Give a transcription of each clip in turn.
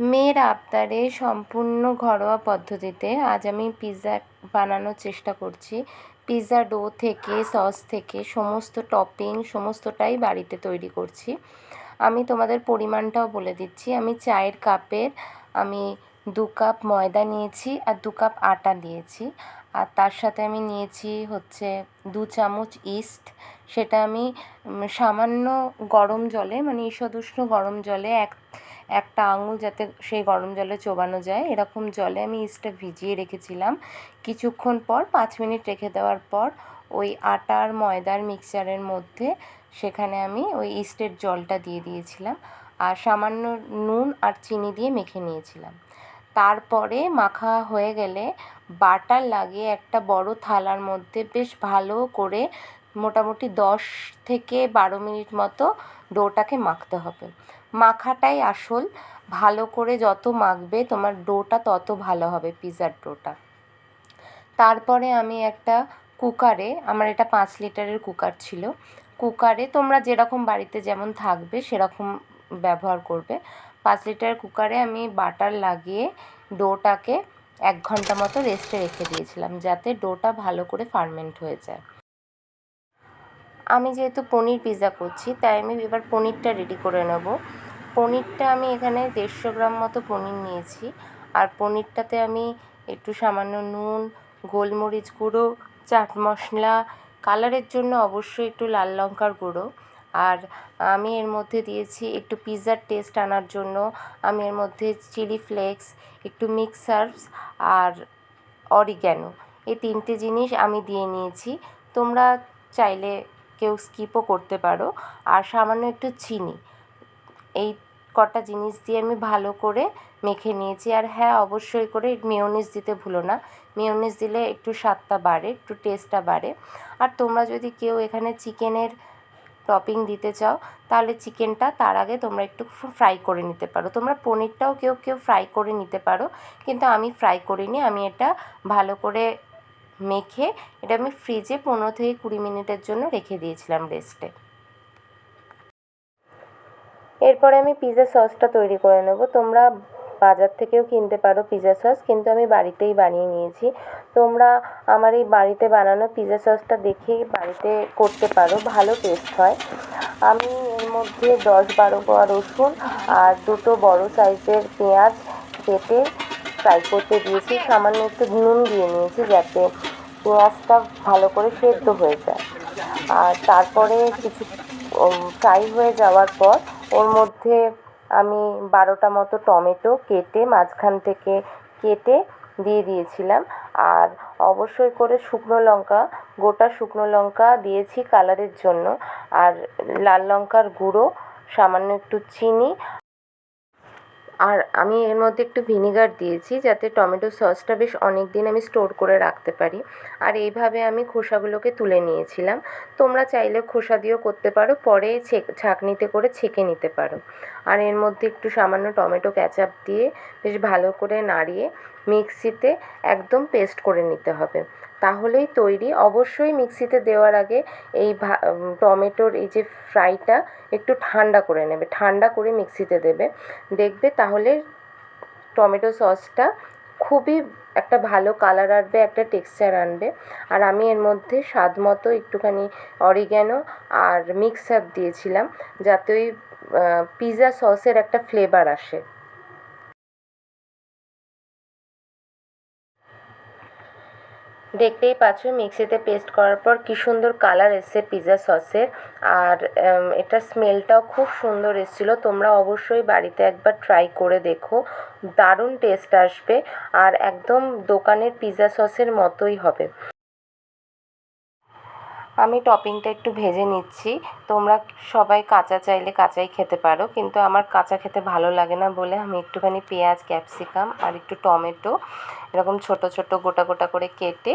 মেয়ের আবদারে সম্পূর্ণ ঘরোয়া পদ্ধতিতে আজ আমি পিৎজা বানানোর চেষ্টা করছি। পিৎজা ডো থেকে সস থেকে সমস্ত টপিং সমস্তটাই বাড়িতে তৈরি করছি। আমি তোমাদের পরিমাণটাও বলে দিচ্ছি। আমি চায়ের কাপের আমি 2 কাপ ময়দা নিয়েছি আর 2 কাপ আটা নিয়েছি। আর তার সাথে আমি নিয়েছি হচ্ছে 2 চামচ ইস্ট। সেটা আমি সামান্য গরম জলে মানে ঈষদুষ্ণ গরম জলে একটা আঙুল যাতে সেই গরম জলে চোবানো যায় এরকম জলে আমি ইস্টটা ভিজিয়ে রেখেছিলাম। কিছুক্ষণ পর 5 মিনিট রেখে দেওয়ার পর ওই আটা আর ময়দার মিক্সচারের মধ্যে সেখানে আমি ওই ইস্টের জলটা দিয়ে দিয়েছিলাম আর সামান্য নুন আর চিনি দিয়ে মেখে নিয়েছিলাম। তারপরে মাখা হয়ে গেলে বাটার লাগিয়ে একটা বড় থালার মধ্যে বেশ ভালো করে মোটামুটি 10 থেকে 12 মিনিট মতো ডোটাকে মাখতে হবে। মাখাটাই আসল। ভালো করে যত মাখবে তোমার ডোটা তত ভালো হবে পিৎজার ডোটা। তারপরে আমি একটা কুকারে, আমার এটা 5 লিটারের কুকার ছিল, কুকারে তোমরা যেরকম বাড়িতে যেমন থাকবে সেরকম ব্যবহার করবে। 5 লিটার কুকারে আমি বাটার লাগিয়ে ডোটাকে 1 ঘন্টা মতো রেস্টে রেখে দিয়েছিলাম যাতে ডোটা ভালো করে ফার্মেন্ট হয়ে যায়। আমি যেহেতু পনির পিৎজা করছি তাই আমি এবার পনিরটা রেডি করে নেব। পনিরটা আমি এখানে 150 গ্রাম মতো পনির নিয়েছি আর পনিরটাতে আমি একটু সামান্য নুন, গোলমরিচ গুঁড়ো, চাট মশলা, কালারের জন্য অবশ্যই একটু লাল লঙ্কার গুঁড়ো, আর আমি এর মধ্যে দিয়েছি একটু পিৎজার টেস্ট আনার জন্য আমি এর মধ্যে চিলি ফ্লেক্স, একটু মিক্স হার্বস আর অরিগ্যানো, এই 3টে জিনিস আমি দিয়ে নিয়েছি। তোমরা চাইলে কেউ স্কিপও করতে পারো। আর সামান্য একটু চিনি, এই কটা জিনিস দিয়ে আমি ভালো করে মেখে নিয়েছি। আর হ্যাঁ, অবশ্যই করে মেয়োনিজ দিতে ভুলো না। মেয়োনিজ দিলে একটু স্বাদটা বাড়ে, একটু টেস্টটা বাড়ে। আর তোমরা যদি কেউ এখানে চিকেনের টপিং দিতে চাও তাহলে চিকেনটা তার আগে তোমরা একটু ফ্রাই করে নিতে পারো। তোমরা পনিরটাও কেউ কেউ ফ্রাই করে নিতে পারো, কিন্তু আমি ফ্রাই করিনি। আমি এটা ভালো করে মেখে এটা আমি ফ্রিজে 15 থেকে 20 মিনিটের জন্য রেখে দিয়েছিলাম রেস্টে। এরপরে আমি পিৎজা সসটা তৈরি করে নেব। তোমরা বাজার থেকেও কিনতে পারো পিৎজা সস, কিন্তু আমি বাড়িতেই বানিয়ে নিয়েছি। তোমরা আমার এই বাড়িতে বানানো পিৎজা সসটা দেখেই বাড়িতে করতে পারো, ভালো টেস্ট হয়। আমি এর মধ্যে 10-12 কোয়া রসুন আর 2টো বড় সাইজের পেঁয়াজ কেটে ফ্রাই করতে দিয়েছি। সামান্য একটু নুন দিয়ে নিয়েছি যাতে পেঁয়াজটা ভালো করে সেদ্ধ হয়ে যায়। আর তারপরে কিছু ফ্রাই হয়ে যাওয়ার পর ওর মধ্যে আমি 12টা মতো টমেটো কেটে মাঝখান থেকে কেটে দিয়ে দিয়েছিলাম। আর অবশ্যই করে শুকনো লঙ্কা, গোটা শুকনো লঙ্কা দিয়েছি কালারের জন্য, আর লাল লঙ্কার গুঁড়ো, সামান্য একটু চিনি, আর আমি এর মধ্যে একটু ভিনিগার দিয়েছি যাতে টমেটো সসটা বেশ অনেক দিন আমি স্টোর করে রাখতে পারি। আর এইভাবে আমি খোসাগুলোকে তুলে নিয়েছিলাম। তোমরা চাইলে খোসা দিয়েও করতে পারো, পরে ছাঁকনিতে করে ছেঁকে নিতে পারো। আর এর মধ্যে একটু সামান্য টমেটো কেচাপ দিয়ে বেশ ভালো করে নাড়িয়ে মিক্সিতে একদম পেস্ট করে নিতে হবে, তাহলেই তৈরি। অবশ্যই মিক্সিতে দেওয়ার আগে এই টমেটোর এই যে ফ্রাইটা একটু ঠান্ডা করে নেবে, ঠান্ডা করে মিক্সিতে দেবে, দেখবে তাহলে টমেটো সসটা খুবই একটা ভালো কালার আসবে, একটা টেক্সচার আনবে। আর আমি এর মধ্যে স্বাদ মতো একটুখানি অরিগ্যানো আর মিক্স হার্ব দিয়েছিলাম যাতে ওই পিৎজা সসের একটা ফ্লেভার আসে। দেখতেই পাচ্ছ মিক্সিতে পেস্ট করার পর কী সুন্দর কালার এসছে পিৎজা সসের। আর এটার স্মেলটাও খুব সুন্দর এসেছিলো। তোমরা অবশ্যই বাড়িতে একবার ট্রাই করে দেখো, দারুণ টেস্ট আসবে আর একদম দোকানের পিৎজা সসের মতোই হবে। আমি টপিংটা একটু ভেজে নিচ্ছি। তোমরা সবাই কাঁচা চাইলে কাঁচাই খেতে পারো, কিন্তু আমার কাঁচা খেতে ভালো লাগে না বলে আমি একটুখানি পেঁয়াজ, ক্যাপসিকাম আর একটু টমেটো এরকম ছোটো ছোটো গোটা গোটা করে কেটে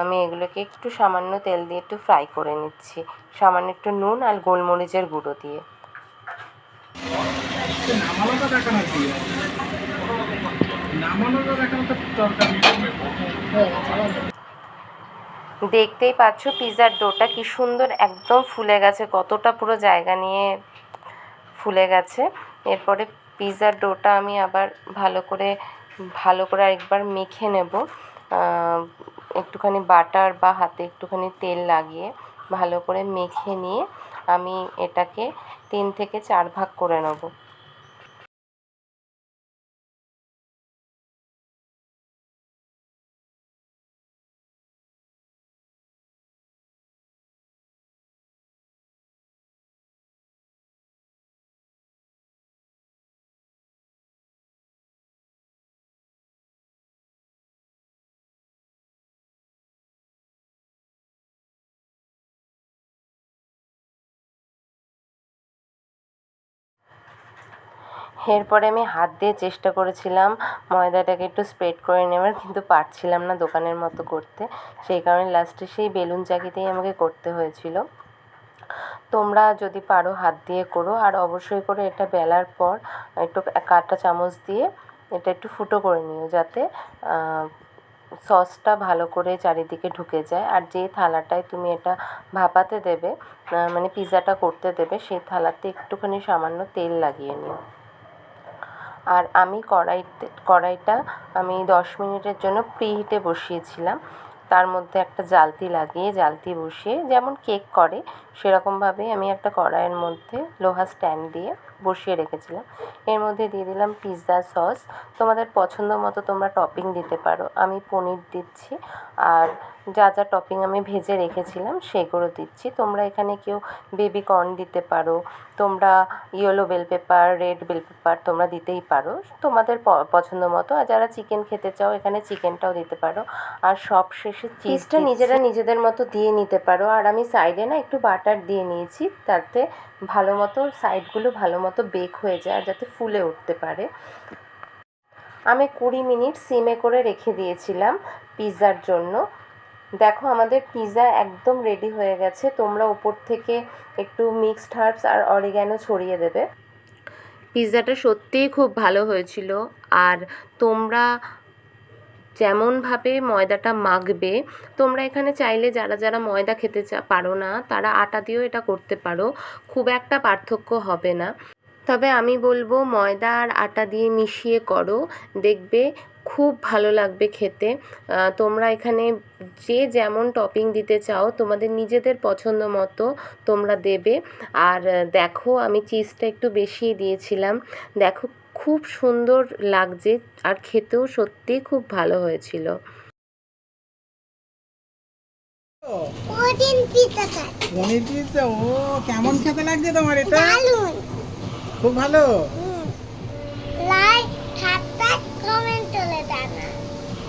আমি এগুলোকে একটু সামান্য তেল দিয়ে একটু ফ্রাই করে নিচ্ছি, সামান্য একটু নুন আর গোলমরিচের গুঁড়ো দিয়ে। দেখতেই পাচ্ছ পিৎজার ডোটা কি সুন্দর একদম ফুলে গেছে, কতটা পুরো জায়গা নিয়ে ফুলে গেছে। এরপরে পিৎজার ডোটা আমি আবার ভালো করে আরেকবার মেখে নেব, একটুখানি বাটার বা হাতে একটুখানি তেল লাগিয়ে ভালো করে মেখে নিয়ে আমি এটাকে 3 থেকে 4 ভাগ করে নেব। এরপরে আমি হাত দিয়ে চেষ্টা করেছিলাম ময়দাটাকে একটু স্প্রেড করে নেওয়ার, কিন্তু পারছিলাম না দোকানের মতো করতে, সেই কারণে লাস্টে সেই বেলুন চাকিতেই আমাকে করতে হয়েছিল। তোমরা যদি পারো হাত দিয়ে করো, আর অবশ্যই করে এটা বেলার পর একটু কাঁটা চামচ দিয়ে এটা একটু ফুটো করে নিও, যাতে সসটা ভালো করে চারিদিকে ঢুকে যায়। আর যে থালাটায় তুমি এটা ভাপাতে দেবে, মানে পিৎজাটা করতে দেবে, সেই থালাতে একটুখানি সামান্য তেল লাগিয়ে নিও। আর আমি কড়াইটা আমি 10 মিনিটের জন্য প্রিহিটে বসিয়েছিলাম। তার মধ্যে একটা জ্বালতি বসিয়ে, যেমন কেক করে সেরকমভাবেই আমি একটা কড়াইয়ের মধ্যে লোহার স্ট্যান্ড দিয়ে বসিয়ে রেখেছিলাম। এর মধ্যে দিয়ে দিলাম পিৎজা সস। তোমাদের পছন্দ মতো তোমরা টপিং দিতে পারো। আমি পনির দিচ্ছি, আর যা যা টপিং আমি ভেজে রেখেছিলাম সেগুলো দিচ্ছি। তোমরা এখানে কেউ বেবি কর্ন দিতে পারো, তোমরা yellow bell pepper, red bell pepper তোমরা দিতেই পারো তোমাদের পছন্দ মতো। আর যারা চিকেন খেতে চাও এখানে চিকেনটাও দিতে পারো। আর সবশেষে চিজটা নিজেদের মতো দিয়ে নিতে পারো। আর আমি সাইডে না একটু বাটার দিয়ে নিয়েছি, তাতে ভালো মতো সাইডগুলো ভালো মতো বেক হয়ে যায়, যাতে ফুলে উঠতে পারে। আমি 20 মিনিট সিমে করে রেখে দিয়েছিলাম পিৎজার জন্য। দেখো আমাদের পিৎজা একদম রেডি হয়ে গেছে। তোমরা ওপর থেকে একটু মিক্সড হার্বস আর অরিগ্যানো ছড়িয়ে দেবে। পিৎজাটা সত্যিই খুব ভালো হয়েছিল। আর তোমরা যেমনভাবে ময়দাটা মাখবে, তোমরা এখানে চাইলে যারা ময়দা খেতে পারো না তারা আটা দিয়েও এটা করতে পারো, খুব একটা পার্থক্য হবে না। তবে আমি বলবো ময়দা আর আটা দিয়ে মিশিয়ে করো, দেখবে খুব ভালো লাগবে খেতে। তোমরা এখানে যে যেমন টপিং দিতে চাও তোমাদের নিজেদের পছন্দ মতো তোমরা দেবে। আর দেখো আমি চিজটা একটু বেশিই দিয়েছিলাম। দেখো খুব সুন্দর লাগছে, আর খেতেও সত্যিই খুব ভালো হয়েছিল। পনির পিৎজা, ও কেমন খেতে লাগছে তোমার? এটা খুব ভালো।